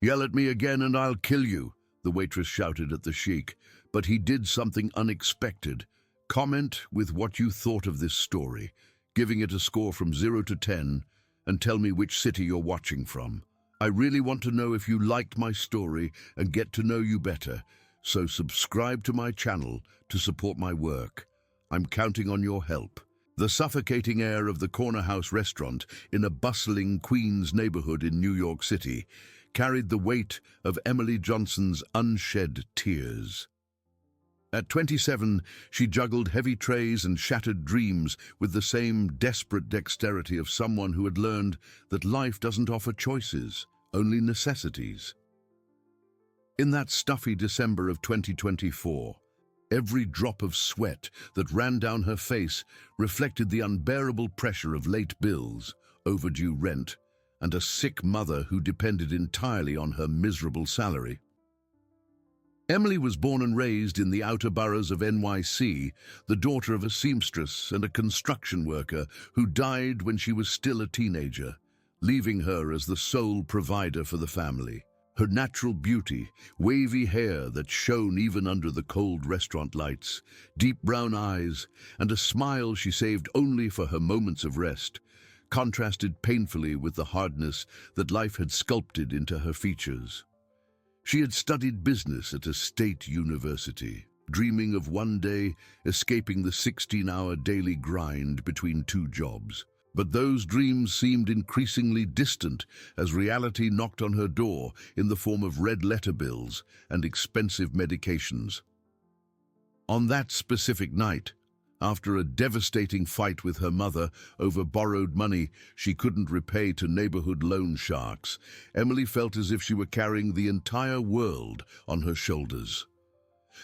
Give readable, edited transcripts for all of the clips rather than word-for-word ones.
"Yell at me again and I'll kill you," the waitress shouted at the Sheikh, but he did something unexpected. "Comment with what you thought of this story, giving it a score from 0 to 10, and tell me which city you're watching from. I really want to know if you liked my story and get to know you better, so subscribe to my channel to support my work. I'm counting on your help." The suffocating air of the Corner House restaurant in a bustling Queens neighborhood in New York City carried the weight of Emily Johnson's unshed tears. At 27, she juggled heavy trays and shattered dreams with the same desperate dexterity of someone who had learned that life doesn't offer choices, only necessities. In that stuffy December of 2024, every drop of sweat that ran down her face reflected the unbearable pressure of late bills, overdue rent, and a sick mother who depended entirely on her miserable salary. Emily was born and raised in the outer boroughs of NYC, the daughter of a seamstress and a construction worker who died when she was still a teenager, leaving her as the sole provider for the family. Her natural beauty, wavy hair that shone even under the cold restaurant lights, deep brown eyes, and a smile she saved only for her moments of rest, contrasted painfully with the hardness that life had sculpted into her features. She had studied business at a state university, dreaming of one day escaping the 16-hour daily grind between two jobs. But those dreams seemed increasingly distant as reality knocked on her door in the form of red letter bills and expensive medications. On that specific night, after a devastating fight with her mother over borrowed money she couldn't repay to neighborhood loan sharks, Emily felt as if she were carrying the entire world on her shoulders.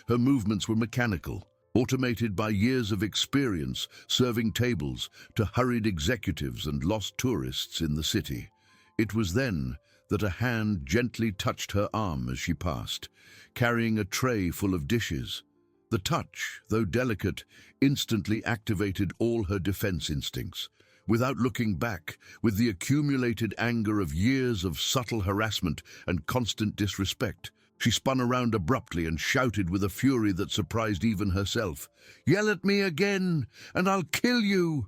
Her movements were mechanical, automated by years of experience serving tables to hurried executives and lost tourists in the city. It was then that a hand gently touched her arm as she passed, carrying a tray full of dishes. The touch, though delicate, instantly activated all her defense instincts. Without looking back, with the accumulated anger of years of subtle harassment and constant disrespect, she spun around abruptly and shouted with a fury that surprised even herself, "Yell at me again, and I'll kill you!"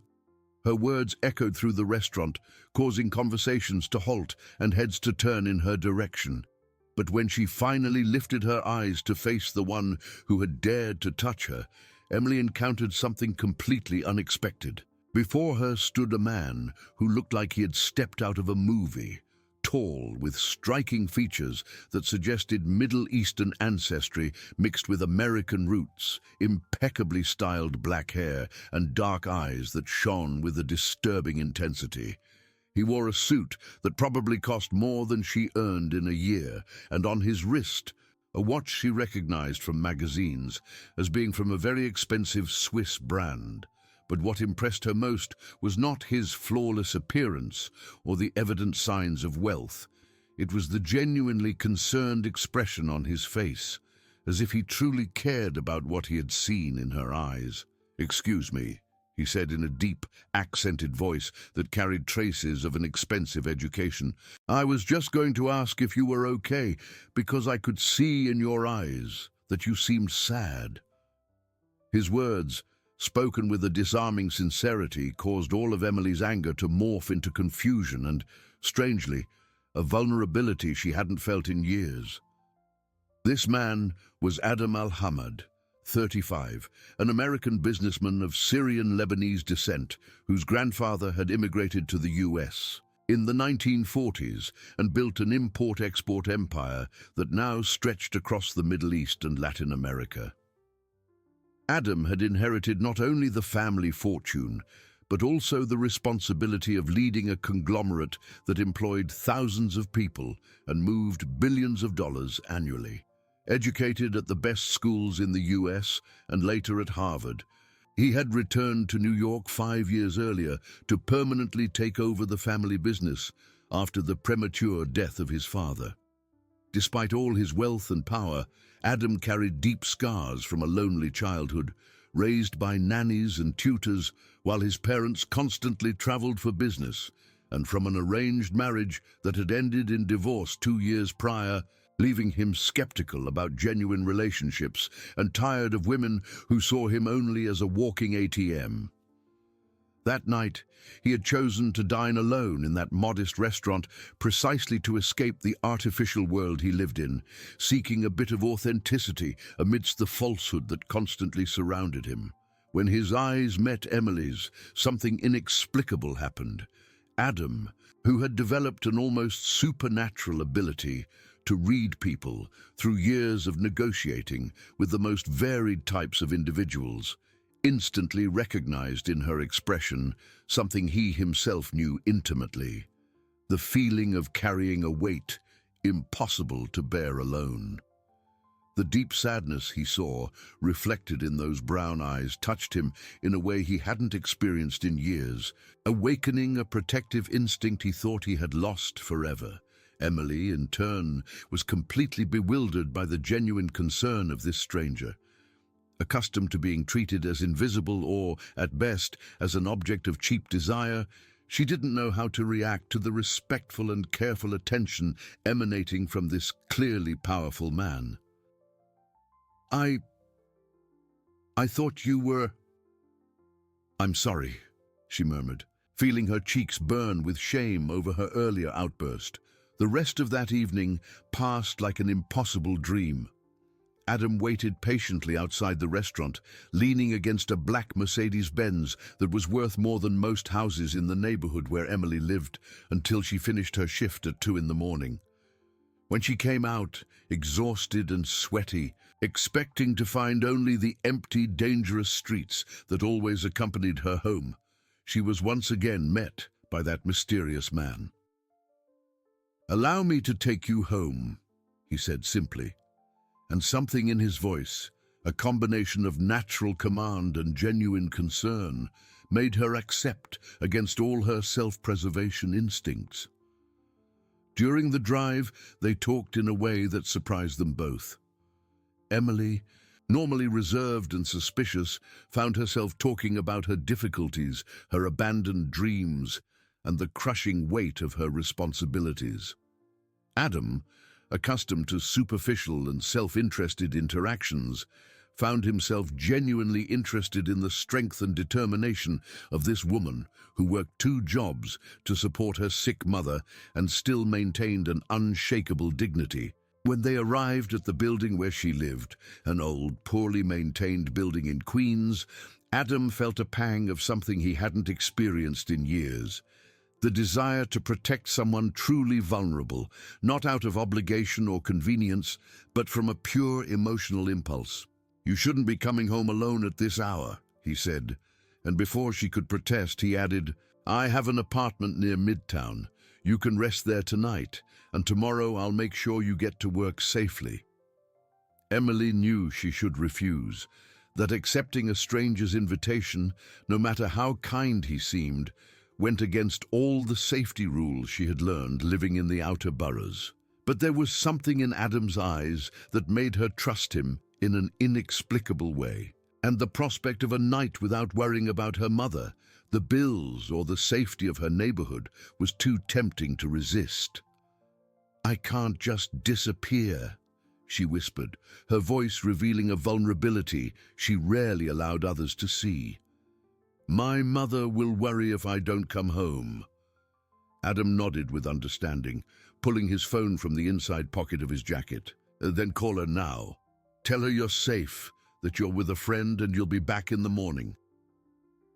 Her words echoed through the restaurant, causing conversations to halt and heads to turn in her direction. But when she finally lifted her eyes to face the one who had dared to touch her, Emily encountered something completely unexpected. Before her stood a man who looked like he had stepped out of a movie, tall, with striking features that suggested Middle Eastern ancestry mixed with American roots, impeccably styled black hair, and dark eyes that shone with a disturbing intensity. He wore a suit that probably cost more than she earned in a year, and on his wrist, a watch she recognized from magazines as being from a very expensive Swiss brand. But what impressed her most was not his flawless appearance or the evident signs of wealth. It was the genuinely concerned expression on his face, as if he truly cared about what he had seen in her eyes. "Excuse me," he said in a deep, accented voice that carried traces of an expensive education. "I was just going to ask if you were okay, because I could see in your eyes that you seemed sad." His words, spoken with a disarming sincerity, caused all of Emily's anger to morph into confusion and, strangely, a vulnerability she hadn't felt in years. This man was Adam Al-Hamad, 35, an American businessman of Syrian-Lebanese descent whose grandfather had immigrated to the US in the 1940s and built an import-export empire that now stretched across the Middle East and Latin America. Adam had inherited not only the family fortune, but also the responsibility of leading a conglomerate that employed thousands of people and moved billions of dollars annually. Educated at the best schools in the US and later at Harvard, he had returned to New York 5 years earlier to permanently take over the family business after the premature death of his father. Despite all his wealth and power, Adam carried deep scars from a lonely childhood, raised by nannies and tutors while his parents constantly traveled for business, and from an arranged marriage that had ended in divorce 2 years prior, leaving him skeptical about genuine relationships and tired of women who saw him only as a walking ATM. That night, he had chosen to dine alone in that modest restaurant precisely to escape the artificial world he lived in, seeking a bit of authenticity amidst the falsehood that constantly surrounded him. When his eyes met Emily's, something inexplicable happened. Adam, who had developed an almost supernatural ability to read people through years of negotiating with the most varied types of individuals, instantly recognized in her expression something he himself knew intimately: the feeling of carrying a weight impossible to bear alone. The deep sadness he saw reflected in those brown eyes touched him in a way he hadn't experienced in years, awakening a protective instinct he thought he had lost forever. Emily, in turn, was completely bewildered by the genuine concern of this stranger. Accustomed to being treated as invisible or, at best, as an object of cheap desire, she didn't know how to react to the respectful and careful attention emanating from this clearly powerful man. I thought you were... I'm sorry, she murmured, feeling her cheeks burn with shame over her earlier outburst. The rest of that evening passed like an impossible dream. Adam waited patiently outside the restaurant, leaning against a black Mercedes-Benz that was worth more than most houses in the neighborhood where Emily lived, until she finished her shift at 2 in the morning. When she came out, exhausted and sweaty, expecting to find only the empty, dangerous streets that always accompanied her home, she was once again met by that mysterious man. "Allow me to take you home," he said simply, and something in his voice, a combination of natural command and genuine concern, made her accept against all her self-preservation instincts. During the drive, they talked in a way that surprised them both. Emily, normally reserved and suspicious, found herself talking about her difficulties, her abandoned dreams, and the crushing weight of her responsibilities. Adam, accustomed to superficial and self-interested interactions, found himself genuinely interested in the strength and determination of this woman who worked 2 jobs to support her sick mother and still maintained an unshakable dignity. When they arrived at the building where she lived, an old, poorly maintained building in Queens, Adam felt a pang of something he hadn't experienced in years. The desire to protect someone truly vulnerable, not out of obligation or convenience, but from a pure emotional impulse. "You shouldn't be coming home alone at this hour," he said, and before she could protest, he added, "I have an apartment near Midtown. You can rest there tonight, and tomorrow I'll make sure you get to work safely." Emily knew she should refuse, that accepting a stranger's invitation, no matter how kind he seemed, went against all the safety rules she had learned living in the outer boroughs. But there was something in Adam's eyes that made her trust him in an inexplicable way. And the prospect of a night without worrying about her mother, the bills, or the safety of her neighborhood was too tempting to resist. "I can't just disappear," she whispered, her voice revealing a vulnerability she rarely allowed others to see. "My mother will worry if I don't come home." Adam nodded with understanding, pulling his phone from the inside pocket of his jacket. "Then call her now. Tell her you're safe, that you're with a friend and you'll be back in the morning."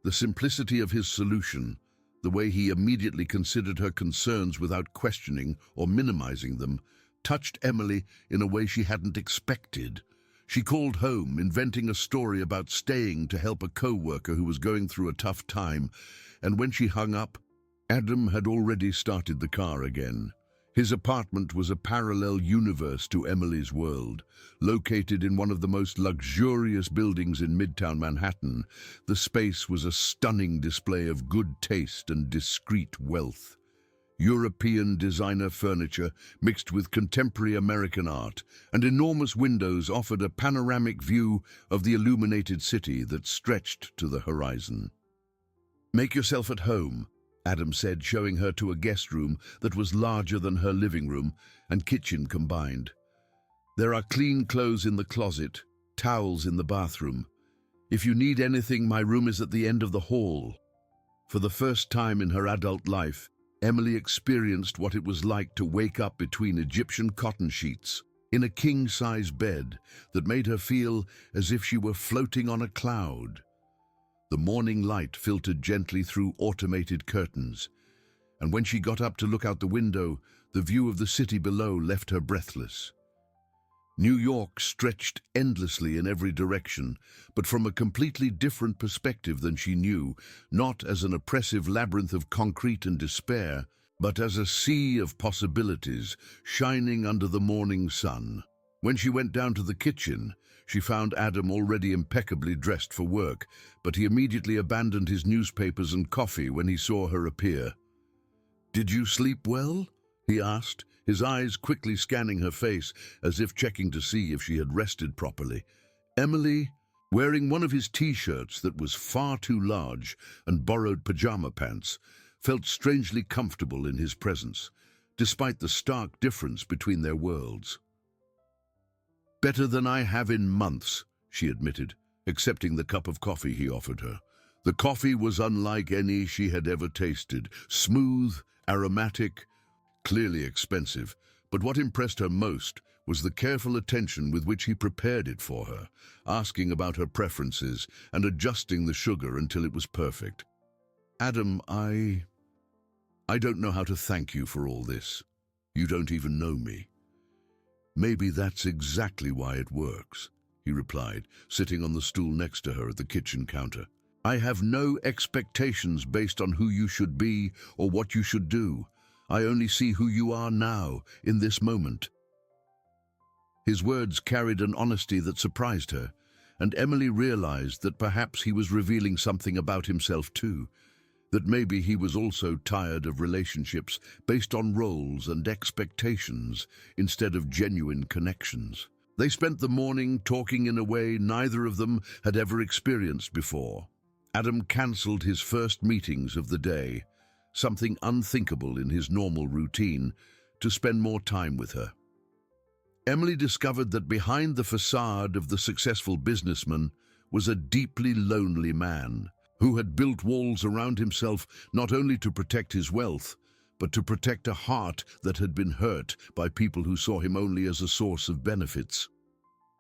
The simplicity of his solution, the way he immediately considered her concerns without questioning or minimizing them, touched Emily in a way she hadn't expected. She called home, inventing a story about staying to help a co-worker who was going through a tough time, and when she hung up, Adam had already started the car again. His apartment was a parallel universe to Emily's world. Located in one of the most luxurious buildings in Midtown Manhattan, the space was a stunning display of good taste and discreet wealth. European designer furniture mixed with contemporary American art, and enormous windows offered a panoramic view of the illuminated city that stretched to the horizon. "Make yourself at home," Adam said, showing her to a guest room that was larger than her living room and kitchen combined. There are clean clothes in the closet, towels in the bathroom. If you need anything, my room is at the end of the hall. For the first time in her adult life, Emily experienced what it was like to wake up between Egyptian cotton sheets in a king-size bed that made her feel as if she were floating on a cloud. The morning light filtered gently through automated curtains, and when she got up to look out the window, the view of the city below left her breathless. New York stretched endlessly in every direction, but from a completely different perspective than she knew, not as an oppressive labyrinth of concrete and despair, but as a sea of possibilities shining under the morning sun. When she went down to the kitchen, she found Adam already impeccably dressed for work, but he immediately abandoned his newspapers and coffee when he saw her appear. "Did you sleep well?" he asked, his eyes quickly scanning her face as if checking to see if she had rested properly. Emily, wearing one of his t-shirts that was far too large and borrowed pajama pants, felt strangely comfortable in his presence, despite the stark difference between their worlds. "Better than I have in months," she admitted, accepting the cup of coffee he offered her. The coffee was unlike any she had ever tasted, smooth, aromatic, clearly expensive, but what impressed her most was the careful attention with which he prepared it for her, asking about her preferences and adjusting the sugar until it was perfect. "Adam, I don't know how to thank you for all this. You don't even know me." "Maybe that's exactly why it works," he replied, sitting on the stool next to her at the kitchen counter. "I have no expectations based on who you should be or what you should do. I only see who you are now, in this moment." His words carried an honesty that surprised her, and Emily realized that perhaps he was revealing something about himself too, that maybe he was also tired of relationships based on roles and expectations instead of genuine connections. They spent the morning talking in a way neither of them had ever experienced before. Adam cancelled his first meetings of the day, something unthinkable in his normal routine, to spend more time with her. Emily discovered that behind the facade of the successful businessman was a deeply lonely man who had built walls around himself not only to protect his wealth, but to protect a heart that had been hurt by people who saw him only as a source of benefits.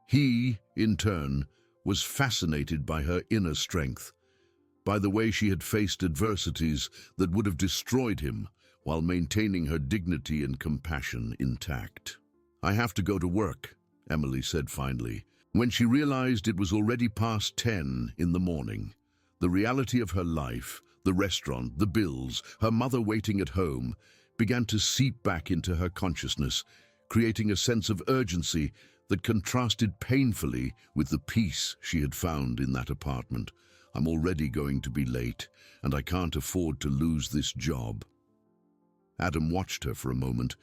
He, in turn, was fascinated by her inner strength, by the way she had faced adversities that would have destroyed him while maintaining her dignity and compassion intact. "I have to go to work," Emily said finally, when she realized it was already past 10 in the morning. The reality of her life, the restaurant, the bills, her mother waiting at home, began to seep back into her consciousness, creating a sense of urgency that contrasted painfully with the peace she had found in that apartment. "I'm already going to be late, and I can't afford to lose this job." Adam watched her for a moment,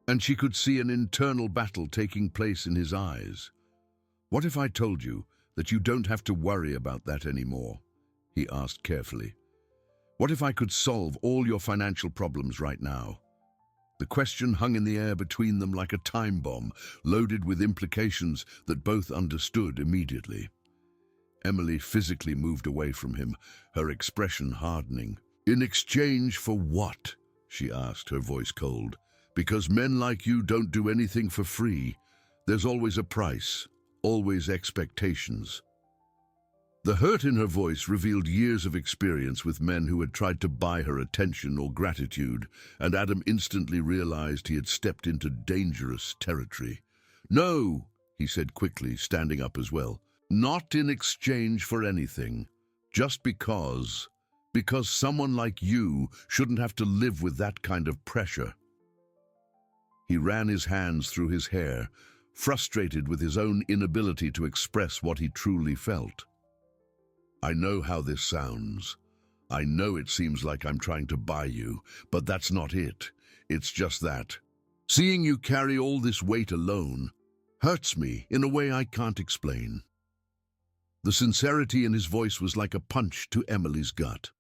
and she could see an internal battle taking place in his eyes. "What if I told you that you don't have to worry about that anymore?" he asked carefully. "What if I could solve all your financial problems right now?" The question hung in the air between them like a time bomb, loaded with implications that both understood immediately. Emily physically moved away from him, her expression hardening. "In exchange for what?" she asked, her voice cold. "Because men like you don't do anything for free. There's always a price, always expectations." The hurt in her voice revealed years of experience with men who had tried to buy her attention or gratitude, and Adam instantly realized he had stepped into dangerous territory. "No," he said quickly, standing up as well. "Not in exchange for anything. Just because someone like you shouldn't have to live with that kind of pressure." He ran his hands through his hair, frustrated with his own inability to express what he truly felt. "I know how this sounds. I know it seems like I'm trying to buy you, but that's not it. It's just that seeing you carry all this weight alone hurts me in a way I can't explain." The sincerity in his voice was like a punch to Emily's gut.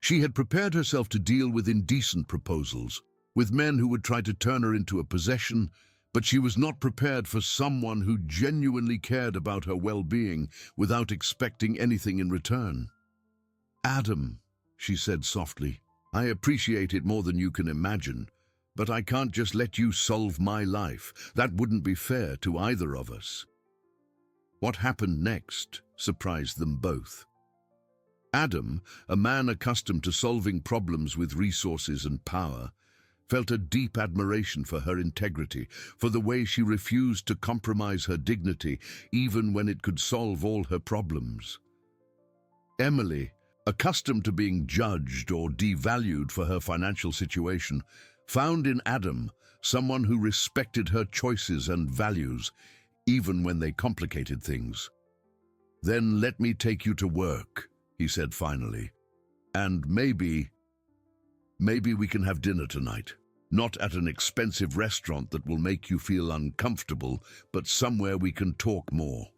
She had prepared herself to deal with indecent proposals, with men who would try to turn her into a possession, but she was not prepared for someone who genuinely cared about her well-being without expecting anything in return. "Adam," she said softly, "I appreciate it more than you can imagine, but I can't just let you solve my life. That wouldn't be fair to either of us." What happened next surprised them both. Adam, a man accustomed to solving problems with resources and power, felt a deep admiration for her integrity, for the way she refused to compromise her dignity even when it could solve all her problems. Emily, accustomed to being judged or devalued for her financial situation, found in Adam someone who respected her choices and values, even when they complicated things. "Then let me take you to work," he said finally. "And maybe we can have dinner tonight. Not at an expensive restaurant that will make you feel uncomfortable, but somewhere we can talk more."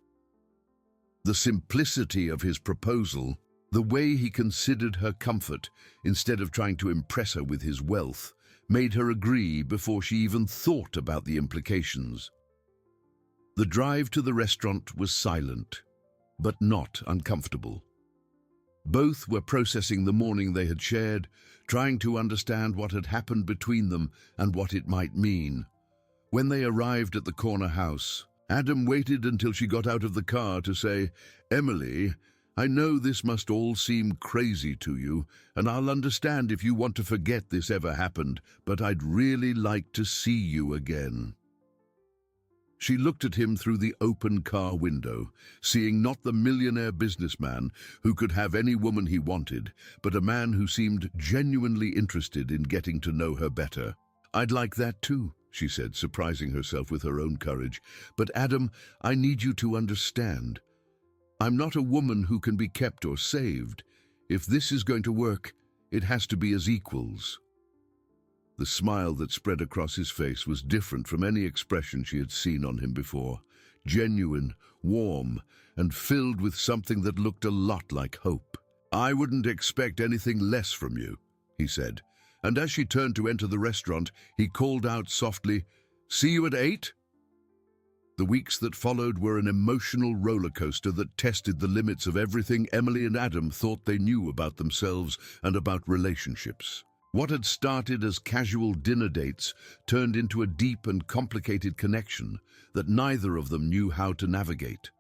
The simplicity of his proposal, the way he considered her comfort instead of trying to impress her with his wealth, made her agree before she even thought about the implications. The drive to the restaurant was silent, but not uncomfortable. Both were processing the morning they had shared, trying to understand what had happened between them and what it might mean. When they arrived at the corner house, Adam waited until she got out of the car to say, "Emily, I know this must all seem crazy to you, and I'll understand if you want to forget this ever happened, but I'd really like to see you again." She looked at him through the open car window, seeing not the millionaire businessman who could have any woman he wanted, but a man who seemed genuinely interested in getting to know her better. "I'd like that too," she said, surprising herself with her own courage. "But Adam, I need you to understand. I'm not a woman who can be kept or saved. If this is going to work, it has to be as equals." The smile that spread across his face was different from any expression she had seen on him before. Genuine, warm, and filled with something that looked a lot like hope. "I wouldn't expect anything less from you," he said. And as she turned to enter the restaurant, he called out softly, "See you at 8?" The weeks that followed were an emotional roller coaster that tested the limits of everything Emily and Adam thought they knew about themselves and about relationships. What had started as casual dinner dates turned into a deep and complicated connection that neither of them knew how to navigate.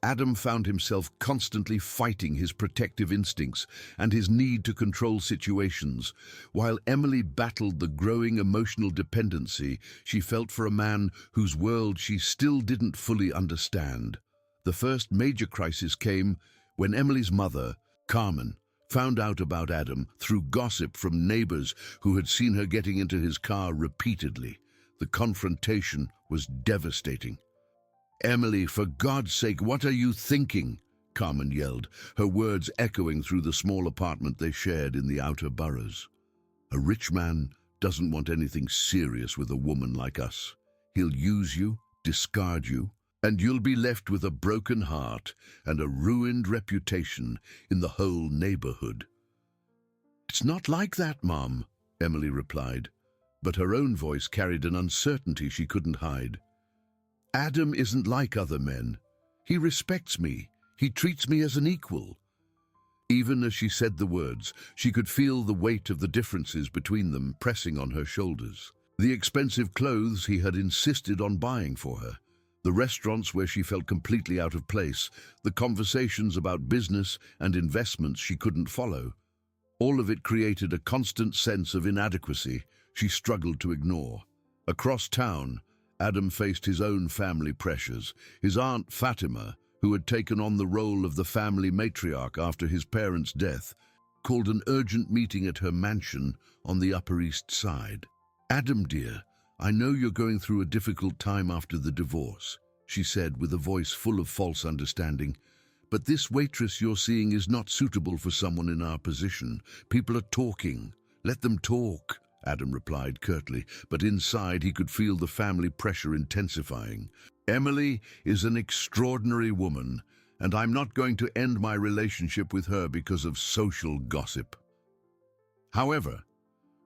Adam found himself constantly fighting his protective instincts and his need to control situations, while Emily battled the growing emotional dependency she felt for a man whose world she still didn't fully understand. The first major crisis came when Emily's mother, Carmen, found out about Adam through gossip from neighbors who had seen her getting into his car repeatedly. The confrontation was devastating. "Emily, for God's sake, what are you thinking?" Carmen yelled, her words echoing through the small apartment they shared in the outer boroughs. "A rich man doesn't want anything serious with a woman like us. He'll use you, discard you, and you'll be left with a broken heart and a ruined reputation in the whole neighborhood." "It's not like that, Mom," Emily replied, but her own voice carried an uncertainty she couldn't hide. "Adam isn't like other men. He respects me. He treats me as an equal." Even as she said the words, she could feel the weight of the differences between them pressing on her shoulders. The expensive clothes he had insisted on buying for her, the restaurants where she felt completely out of place, the conversations about business and investments she couldn't follow. All of it created a constant sense of inadequacy she struggled to ignore. Across town, Adam faced his own family pressures. His aunt Fatima, who had taken on the role of the family matriarch after his parents' death, called an urgent meeting at her mansion on the Upper East Side. "Adam, dear, I know you're going through a difficult time after the divorce," she said with a voice full of false understanding. "But this waitress you're seeing is not suitable for someone in our position. People are talking. Let them talk," Adam replied curtly, but inside he could feel the family pressure intensifying. "Emily is an extraordinary woman, and I'm not going to end my relationship with her because of social gossip. However,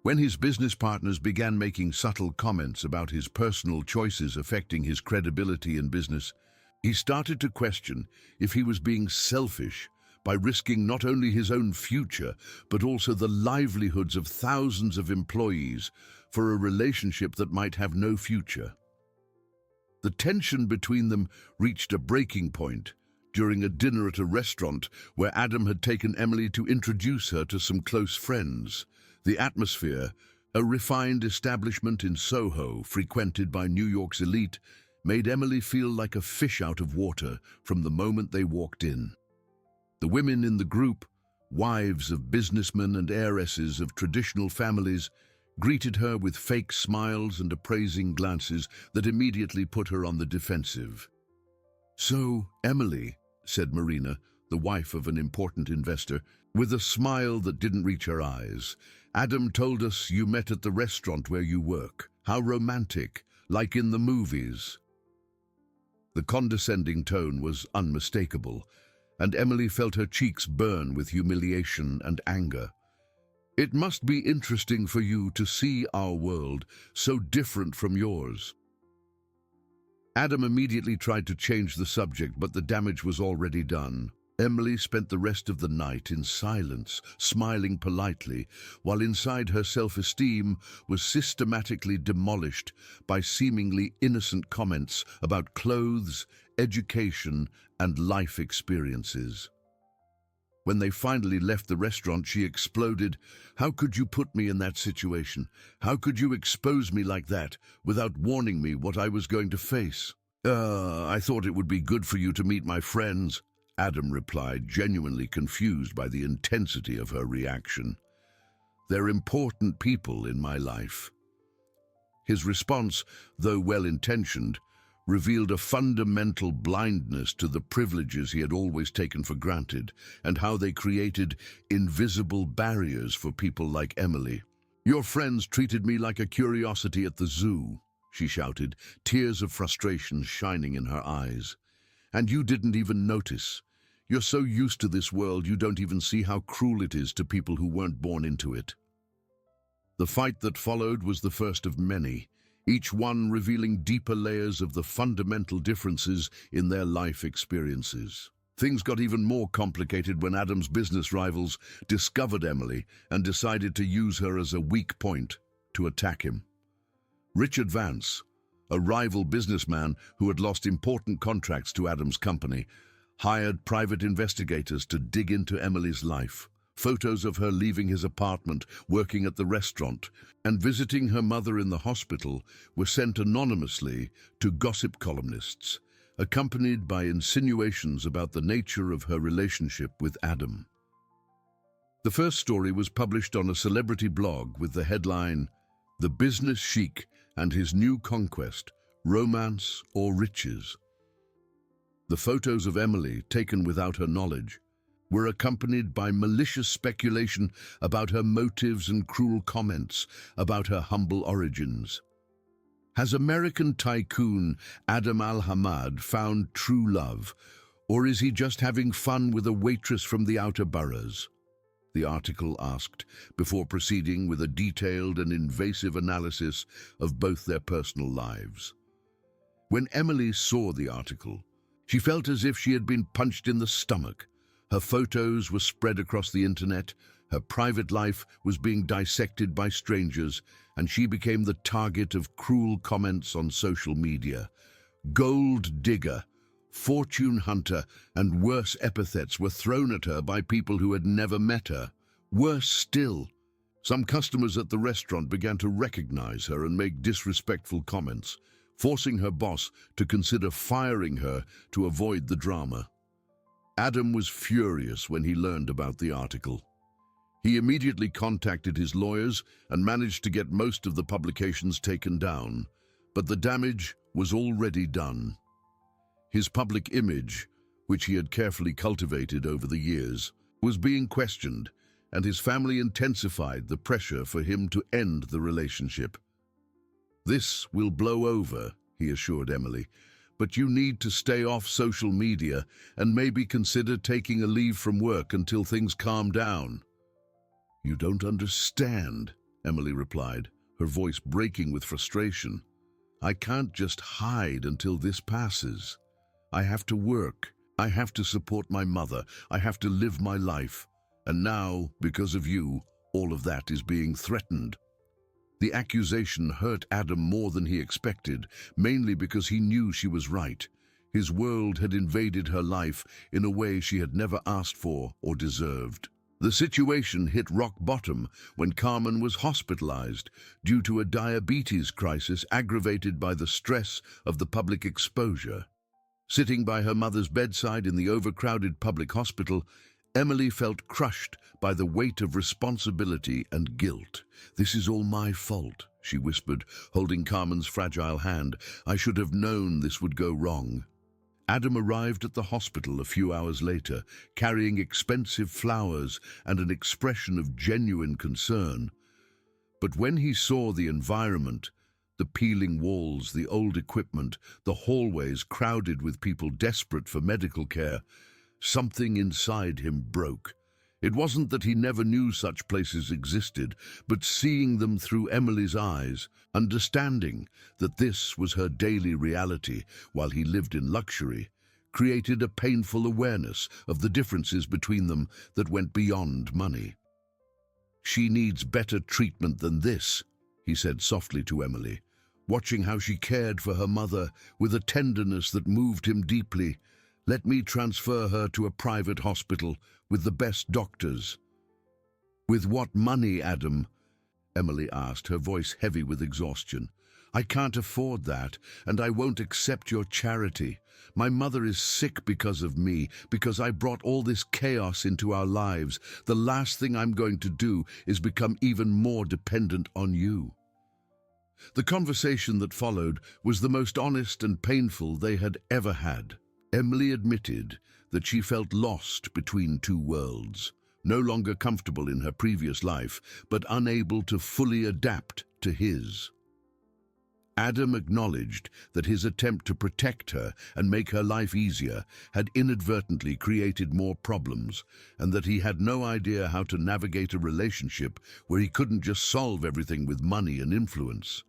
when his business partners began making subtle comments about his personal choices affecting his credibility in business, he started to question if he was being selfish by risking not only his own future, but also the livelihoods of thousands of employees for a relationship that might have no future. The tension between them reached a breaking point during a dinner at a restaurant where Adam had taken Emily to introduce her to some close friends. The atmosphere, a refined establishment in Soho frequented by New York's elite, made Emily feel like a fish out of water from the moment they walked in. The women in the group, wives of businessmen and heiresses of traditional families, greeted her with fake smiles and appraising glances that immediately put her on the defensive. "So, Emily," said Marina, the wife of an important investor, with a smile that didn't reach her eyes, "Adam told us you met at the restaurant where you work. How romantic, like in the movies." The condescending tone was unmistakable, and Emily felt her cheeks burn with humiliation and anger. "It must be interesting for you to see our world so different from yours." Adam immediately tried to change the subject, but the damage was already done. Emily spent the rest of the night in silence, smiling politely, while inside her self-esteem was systematically demolished by seemingly innocent comments about clothes, education, and life experiences. When they finally left the restaurant, she exploded. "How could you put me in that situation? How could you expose me like that without warning me what I was going to face?" I thought it would be good for you to meet my friends," Adam replied, genuinely confused by the intensity of her reaction. "They're important people in my life." His response, though well-intentioned, revealed a fundamental blindness to the privileges he had always taken for granted and how they created invisible barriers for people like Emily. "Your friends treated me like a curiosity at the zoo," she shouted, tears of frustration shining in her eyes. "And you didn't even notice. You're so used to this world you don't even see how cruel it is to people who weren't born into it." The fight that followed was the first of many, each one revealing deeper layers of the fundamental differences in their life experiences. Things got even more complicated when Adam's business rivals discovered Emily and decided to use her as a weak point to attack him. Richard Vance, a rival businessman who had lost important contracts to Adam's company, hired private investigators to dig into Emily's life. Photos of her leaving his apartment, working at the restaurant, and visiting her mother in the hospital were sent anonymously to gossip columnists, accompanied by insinuations about the nature of her relationship with Adam. The first story was published on a celebrity blog with the headline, "The Business Sheikh and His New Conquest, Romance or Riches." The photos of Emily, taken without her knowledge, were accompanied by malicious speculation about her motives and cruel comments about her humble origins. Has American tycoon Adam Al-Hamad found true love, or is he just having fun with a waitress from the outer boroughs? The article asked, before proceeding with a detailed and invasive analysis of both their personal lives. When Emily saw the article, she felt as if she had been punched in the stomach. Her photos were spread across the internet, her private life was being dissected by strangers, and she became the target of cruel comments on social media. Gold digger, fortune hunter, and worse epithets were thrown at her by people who had never met her. Worse still, some customers at the restaurant began to recognize her and make disrespectful comments, forcing her boss to consider firing her to avoid the drama. Adam was furious when he learned about the article. He immediately contacted his lawyers and managed to get most of the publications taken down, but the damage was already done. His public image, which he had carefully cultivated over the years, was being questioned, and his family intensified the pressure for him to end the relationship. "This will blow over," he assured Emily, but you need to stay off social media and maybe consider taking a leave from work until things calm down." "You don't understand," Emily replied, her voice breaking with frustration. "I can't just hide until this passes. I have to work. I have to support my mother. I have to live my life. And now, because of you, all of that is being threatened." The accusation hurt Adam more than he expected, mainly because he knew she was right. His world had invaded her life in a way she had never asked for or deserved. The situation hit rock bottom when Carmen was hospitalized due to a diabetes crisis aggravated by the stress of the public exposure. Sitting by her mother's bedside in the overcrowded public hospital, Emily felt crushed by the weight of responsibility and guilt. "This is all my fault," she whispered, holding Carmen's fragile hand. "I should have known this would go wrong." Adam arrived at the hospital a few hours later, carrying expensive flowers and an expression of genuine concern. But when he saw the environment, the peeling walls, the old equipment, the hallways crowded with people desperate for medical care, something inside him broke. It wasn't that he never knew such places existed, but seeing them through Emily's eyes, understanding that this was her daily reality while he lived in luxury, created a painful awareness of the differences between them that went beyond money. "She needs better treatment than this," he said softly to Emily, watching how she cared for her mother with a tenderness that moved him deeply. "Let me transfer her to a private hospital with the best doctors." "With what money, Adam?" Emily asked, her voice heavy with exhaustion. "I can't afford that, and I won't accept your charity. My mother is sick because of me, because I brought all this chaos into our lives. The last thing I'm going to do is become even more dependent on you." The conversation that followed was the most honest and painful they had ever had. Emily admitted that she felt lost between two worlds, no longer comfortable in her previous life, but unable to fully adapt to his. Adam acknowledged that his attempt to protect her and make her life easier had inadvertently created more problems, and that he had no idea how to navigate a relationship where he couldn't just solve everything with money and influence.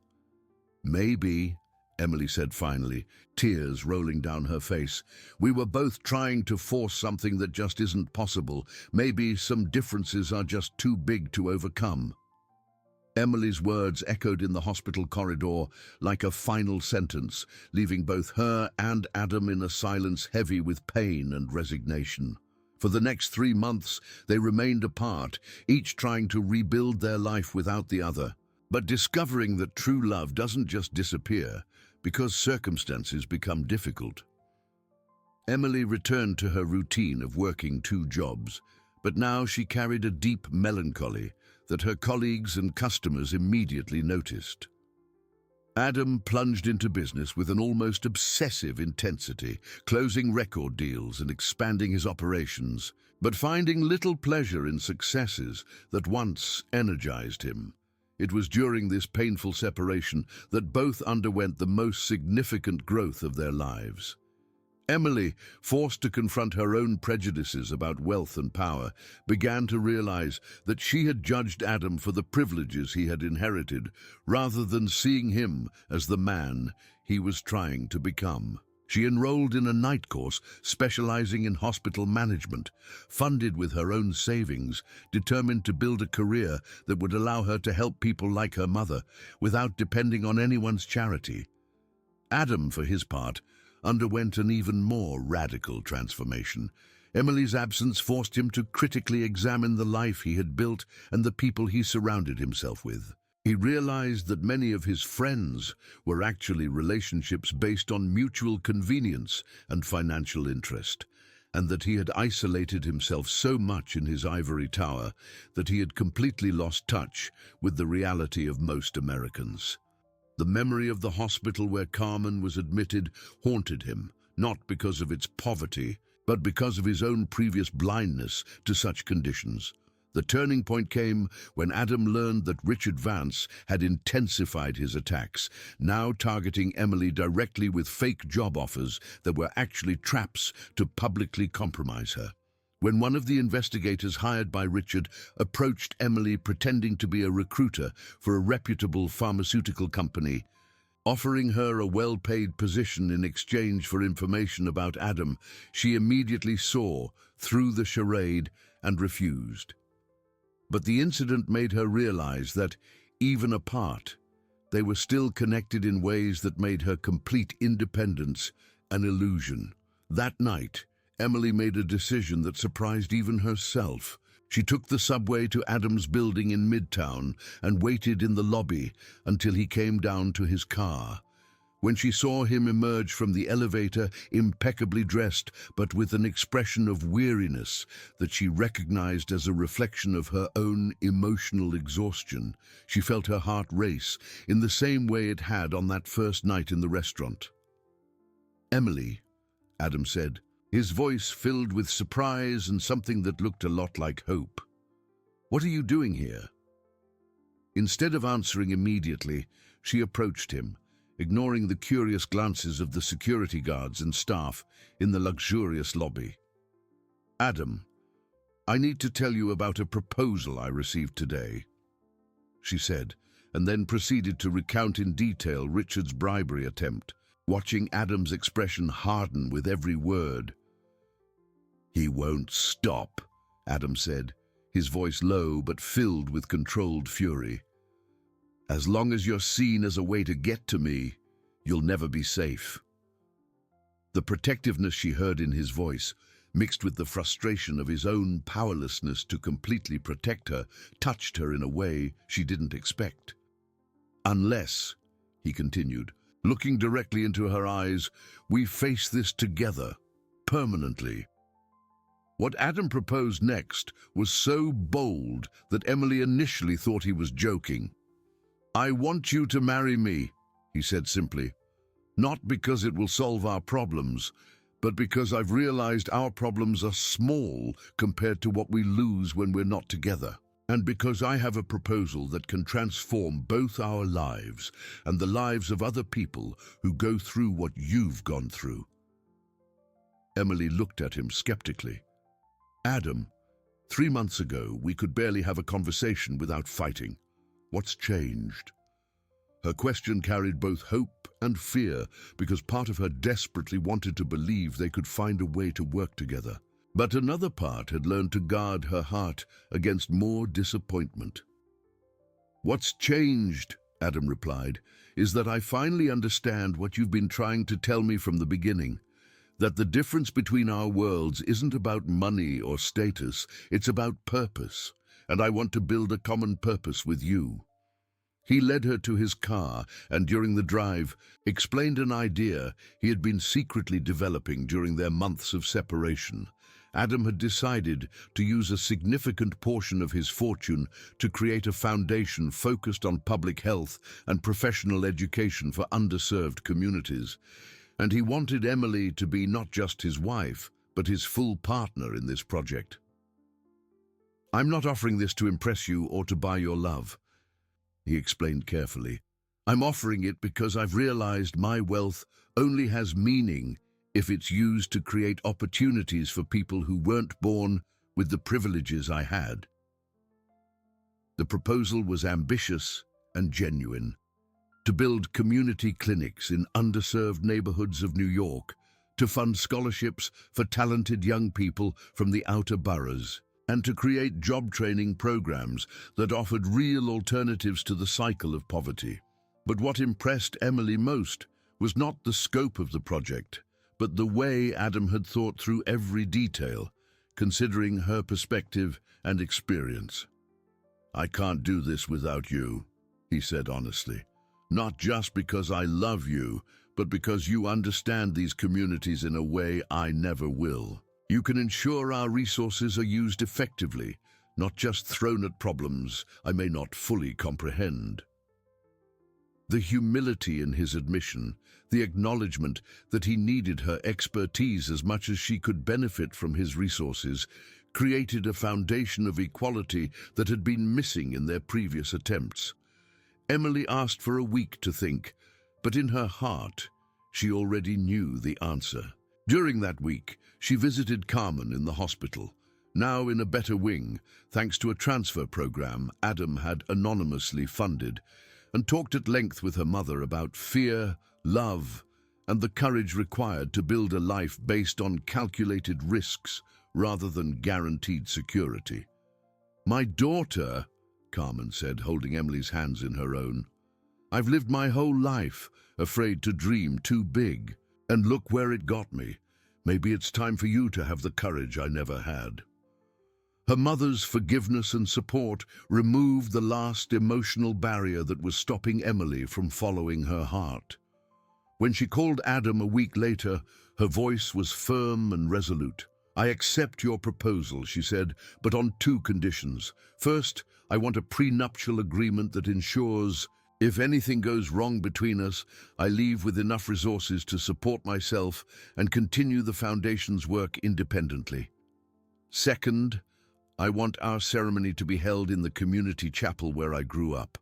"Maybe," Emily said finally, tears rolling down her face, "we were both trying to force something that just isn't possible. Maybe some differences are just too big to overcome." Emily's words echoed in the hospital corridor like a final sentence, leaving both her and Adam in a silence heavy with pain and resignation. For the next 3 months, they remained apart, each trying to rebuild their life without the other. But discovering that true love doesn't just disappear because circumstances become difficult. Emily returned to her routine of working 2 jobs, but now she carried a deep melancholy that her colleagues and customers immediately noticed. Adam plunged into business with an almost obsessive intensity, closing record deals and expanding his operations, but finding little pleasure in successes that once energized him. It was during this painful separation that both underwent the most significant growth of their lives. Emily, forced to confront her own prejudices about wealth and power, began to realize that she had judged Adam for the privileges he had inherited, rather than seeing him as the man he was trying to become. She enrolled in a night course specializing in hospital management, funded with her own savings, determined to build a career that would allow her to help people like her mother without depending on anyone's charity. Adam, for his part, underwent an even more radical transformation. Emily's absence forced him to critically examine the life he had built and the people he surrounded himself with. He realized that many of his friends were actually relationships based on mutual convenience and financial interest, and that he had isolated himself so much in his ivory tower that he had completely lost touch with the reality of most Americans. The memory of the hospital where Carmen was admitted haunted him, not because of its poverty, but because of his own previous blindness to such conditions. The turning point came when Adam learned that Richard Vance had intensified his attacks, now targeting Emily directly with fake job offers that were actually traps to publicly compromise her. When one of the investigators hired by Richard approached Emily pretending to be a recruiter for a reputable pharmaceutical company, offering her a well-paid position in exchange for information about Adam, she immediately saw through the charade and refused. But the incident made her realize that, even apart, they were still connected in ways that made her complete independence an illusion. That night, Emily made a decision that surprised even herself. She took the subway to Adam's building in Midtown and waited in the lobby until he came down to his car. When she saw him emerge from the elevator, impeccably dressed, but with an expression of weariness that she recognized as a reflection of her own emotional exhaustion, she felt her heart race in the same way it had on that first night in the restaurant. "Emily," Adam said, his voice filled with surprise and something that looked a lot like hope. "What are you doing here?" Instead of answering immediately, she approached him, ignoring the curious glances of the security guards and staff in the luxurious lobby. "Adam, I need to tell you about a proposal I received today," she said, and then proceeded to recount in detail Richard's bribery attempt, watching Adam's expression harden with every word. "He won't stop," Adam said, his voice low but filled with controlled fury. "As long as you're seen as a way to get to me, you'll never be safe." The protectiveness she heard in his voice, mixed with the frustration of his own powerlessness to completely protect her, touched her in a way she didn't expect. "Unless," he continued, looking directly into her eyes, "we face this together, permanently." What Adam proposed next was so bold that Emily initially thought he was joking. "I want you to marry me," he said simply. "Not because it will solve our problems, but because I've realized our problems are small compared to what we lose when we're not together. And because I have a proposal that can transform both our lives and the lives of other people who go through what you've gone through." Emily looked at him skeptically. "Adam, 3 months ago we could barely have a conversation without fighting. What's changed?" Her question carried both hope and fear because part of her desperately wanted to believe they could find a way to work together. But another part had learned to guard her heart against more disappointment. "What's changed," Adam replied, "is that I finally understand what you've been trying to tell me from the beginning. That the difference between our worlds isn't about money or status, it's about purpose, and I want to build a common purpose with you." He led her to his car and during the drive explained an idea he had been secretly developing during their months of separation. Adam had decided to use a significant portion of his fortune to create a foundation focused on public health and professional education for underserved communities. And he wanted Emily to be not just his wife, but his full partner in this project. "I'm not offering this to impress you or to buy your love," he explained carefully. "I'm offering it because I've realized my wealth only has meaning if it's used to create opportunities for people who weren't born with the privileges I had." The proposal was ambitious and genuine. To build community clinics in underserved neighborhoods of New York, to fund scholarships for talented young people from the outer boroughs, and to create job training programs that offered real alternatives to the cycle of poverty. But what impressed Emily most was not the scope of the project, but the way Adam had thought through every detail, considering her perspective and experience. "I can't do this without you," he said honestly. "Not just because I love you, but because you understand these communities in a way I never will. You can ensure our resources are used effectively, not just thrown at problems I may not fully comprehend." The humility in his admission, the acknowledgement that he needed her expertise as much as she could benefit from his resources, created a foundation of equality that had been missing in their previous attempts. Emily asked for a week to think, but in her heart, she already knew the answer. During that week, she visited Carmen in the hospital, now in a better wing, thanks to a transfer program Adam had anonymously funded, and talked at length with her mother about fear, love, and the courage required to build a life based on calculated risks rather than guaranteed security. "My daughter," Carmen said, holding Emily's hands in her own, "I've lived my whole life afraid to dream too big, and look where it got me. Maybe it's time for you to have the courage I never had." Her mother's forgiveness and support removed the last emotional barrier that was stopping Emily from following her heart. When she called Adam a week later, her voice was firm and resolute. "I accept your proposal," she said, "but on two conditions. First, I want a prenuptial agreement that ensures, if anything goes wrong between us, I leave with enough resources to support myself and continue the foundation's work independently. Second, I want our ceremony to be held in the community chapel where I grew up,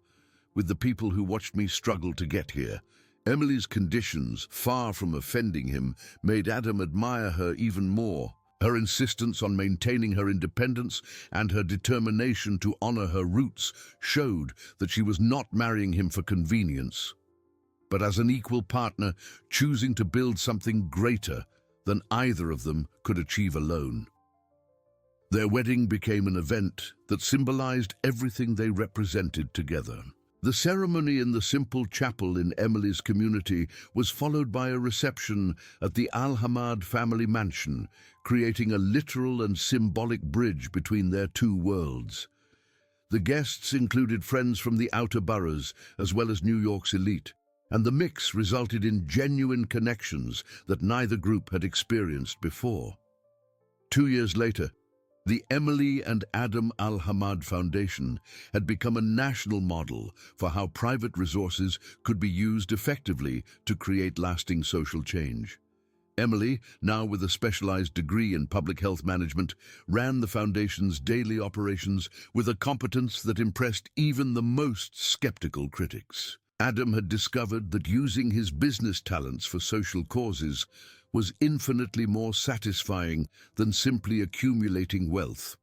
with the people who watched me struggle to get here." Emily's conditions, far from offending him, made Adam admire her even more. Her insistence on maintaining her independence and her determination to honor her roots showed that she was not marrying him for convenience, but as an equal partner, choosing to build something greater than either of them could achieve alone. Their wedding became an event that symbolized everything they represented together. The ceremony in the simple chapel in Emily's community was followed by a reception at the Al-Hamad family mansion, creating a literal and symbolic bridge between their two worlds. The guests included friends from the outer boroughs as well as New York's elite, and the mix resulted in genuine connections that neither group had experienced before. 2 years later, the Emily and Adam Al-Hamad Foundation had become a national model for how private resources could be used effectively to create lasting social change. Emily, now with a specialized degree in public health management, ran the foundation's daily operations with a competence that impressed even the most skeptical critics. Adam had discovered that using his business talents for social causes was infinitely more satisfying than simply accumulating wealth.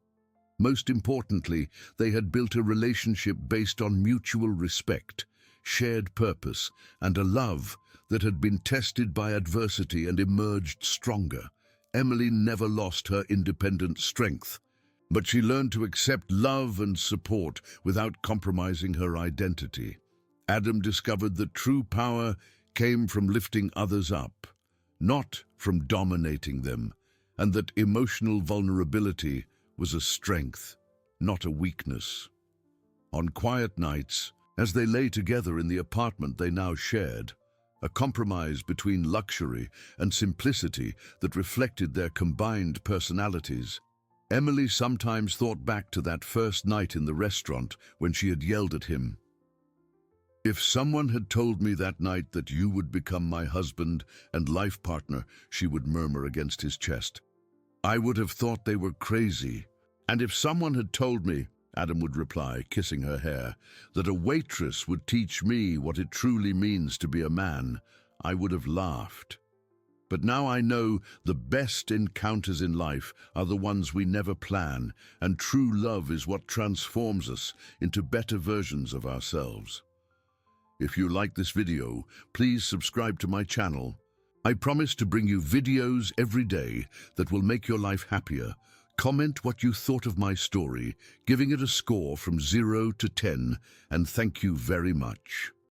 Most importantly, they had built a relationship based on mutual respect, shared purpose, and a love that had been tested by adversity and emerged stronger. Emily never lost her independent strength, but she learned to accept love and support without compromising her identity. Adam discovered that true power came from lifting others up, not from dominating them, and that emotional vulnerability was a strength, not a weakness. On quiet nights, as they lay together in the apartment they now shared, a compromise between luxury and simplicity that reflected their combined personalities, Emily sometimes thought back to that first night in the restaurant when she had yelled at him, "If someone had told me that night that you would become my husband and life partner," she would murmur against his chest, "I would have thought they were crazy. And if someone had told me," Adam would reply, kissing her hair, "that a waitress would teach me what it truly means to be a man, I would have laughed. But now I know the best encounters in life are the ones we never plan, and true love is what transforms us into better versions of ourselves." If you like this video, please subscribe to my channel. I promise to bring you videos every day that will make your life happier. Comment what you thought of my story, giving it a score from 0 to 10, and thank you very much.